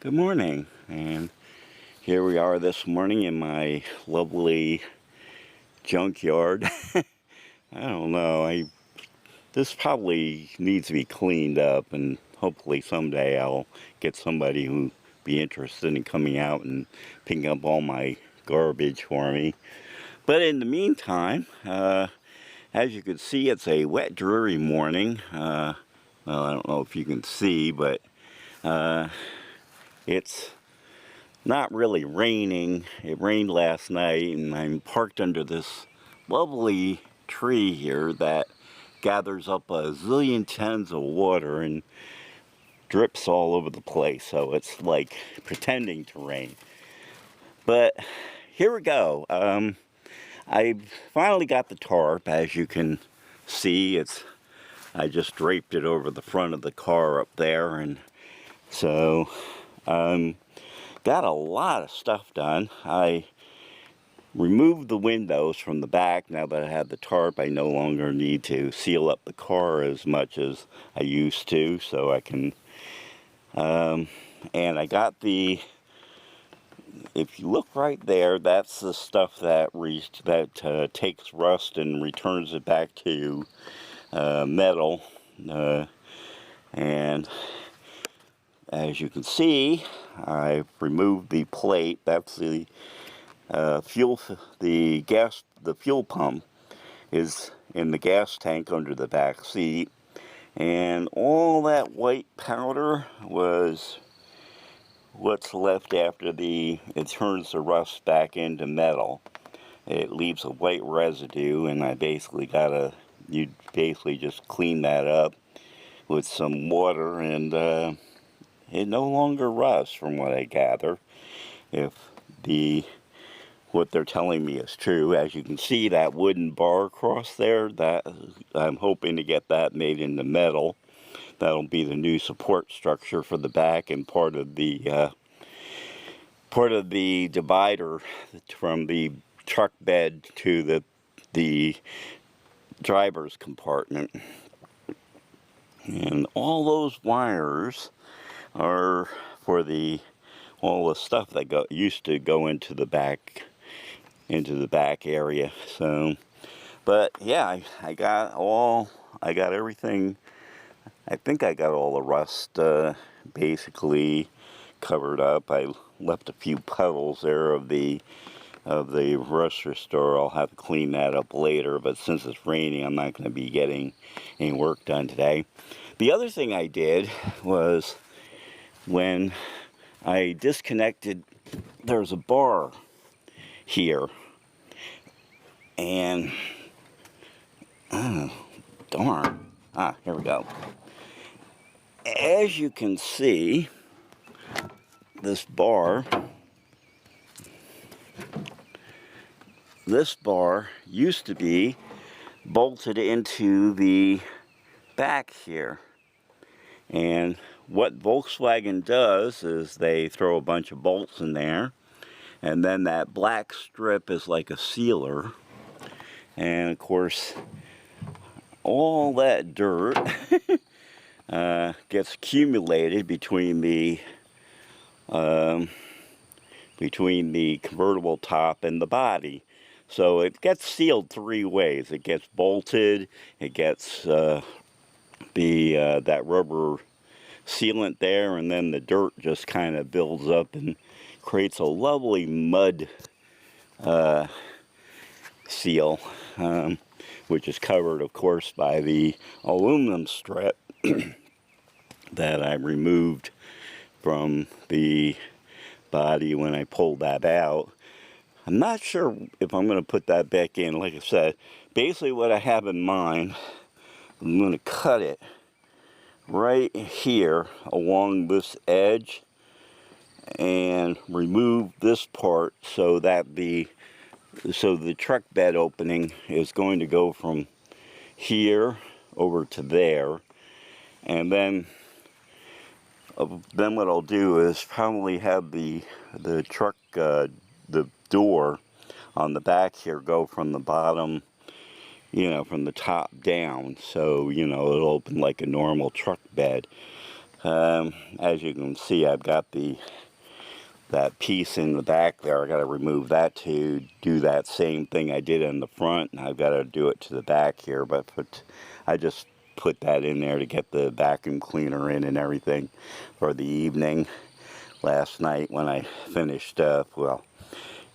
Good morning, and here we are this morning in my lovely junkyard. I don't know, this probably needs to be cleaned up, and hopefully someday I'll get somebody who be interested in coming out and picking up all my garbage for me. But in the meantime, as you can see, it's a wet, dreary morning. Well, I don't know if you can see, but it's not really raining. It rained last night, and I'm parked under this lovely tree here that gathers up a zillion tons of water and drips all over the place, so it's like pretending to rain. But here we go. I finally got the tarp. As you can see, I just draped it over the front of the car up there, and so got a lot of stuff done. I removed the windows from the back. Now that I have the tarp, I no longer need to seal up the car as much as I used to, so I can, and I got if you look right there, that's the stuff that takes rust and returns it back to metal, and as you can see, I've removed the plate. That's the fuel pump is in the gas tank under the back seat, and all that white powder was what's left after it turns the rust back into metal. It leaves a white residue, and you basically just clean that up with some water, and it no longer rusts, from what I gather, if what they're telling me is true. As you can see, that wooden bar across there, that I'm hoping to get that made into metal. That'll be the new support structure for the back, and part of the divider from the truck bed to the driver's compartment. And all those wires are for all the stuff that used to go into the back area. So, but yeah, I got everything. I think I got all the rust basically covered up. I left a few puddles there of the rust restore. I'll have to clean that up later, but since it's raining, I'm not going to be getting any work done today. The other thing I did was, when I disconnected, there's a bar here, and oh, darn. Here we go. As you can see, this bar used to be bolted into the back here. And what Volkswagen does is they throw a bunch of bolts in there, and then that black strip is like a sealer. And of course, all that dirt gets accumulated between the convertible top and the body. So it gets sealed three ways. It gets bolted, it gets that rubber sealant there, and then the dirt just kind of builds up and creates a lovely mud seal, which is covered, of course, by the aluminum strip that I removed from the body when I pulled that out. I'm not sure if I'm going to put that back in. Like I said, basically what I have in mind, I'm going to cut it right here along this edge and remove this part, so the truck bed opening is going to go from here over to there. And then what I'll do is probably have the truck the door on the back here go from the bottom, from the top down, so it'll open like a normal truck bed. As you can see, I've got that piece in the back there. I got to remove that to do that same thing I did in the front. I've got to do it to the back here, but I just put that in there to get the vacuum cleaner in and everything for the evening. Last night when I finished up, well,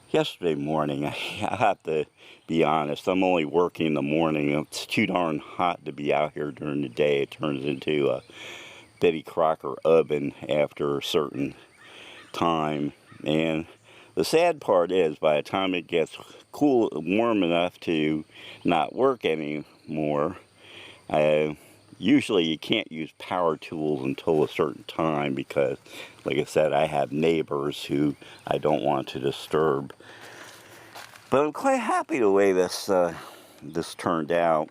yesterday morning, I have to be honest, I'm only working in the morning. It's too darn hot to be out here during the day. It turns into a Betty Crocker oven after a certain time. And the sad part is, by the time it gets cool, warm enough to not work anymore, usually you can't use power tools until a certain time because, like I said, I have neighbors who I don't want to disturb. But I'm quite happy the way this turned out.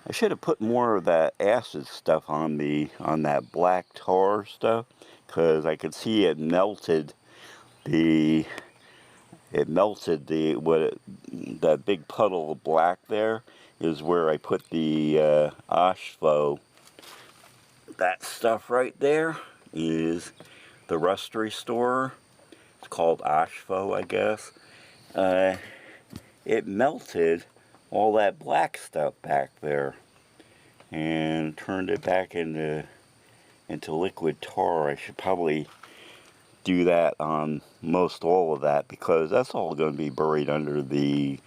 I should have put more of that acid stuff on that black tar stuff, because I could see it melted that big puddle of black there is where I put the Oshvo. That stuff right there is the rust restorer. It's called Oshvo, I guess. It melted all that black stuff back there and turned it back into liquid tar. I should probably do that on most all of that, because that's all going to be buried under the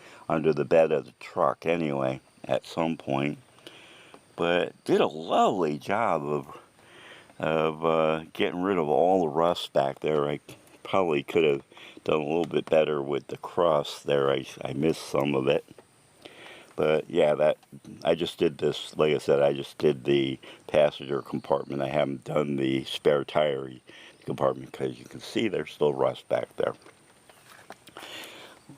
bed of the truck anyway at some point. But did a lovely job of getting rid of all the rust back there. I probably could have done a little bit better with the crust there. I missed some of it. But yeah, I just did this, like I said, I just did the passenger compartment. I haven't done the spare tire compartment because you can see there's still rust back there.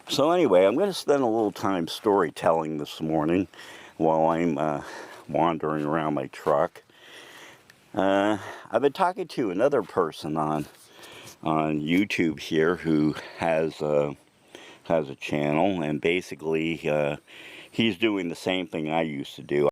So anyway, I'm going to spend a little time storytelling this morning while I'm wandering around my truck. I've been talking to another person on YouTube here who has a channel, and basically he's doing the same thing I used to do.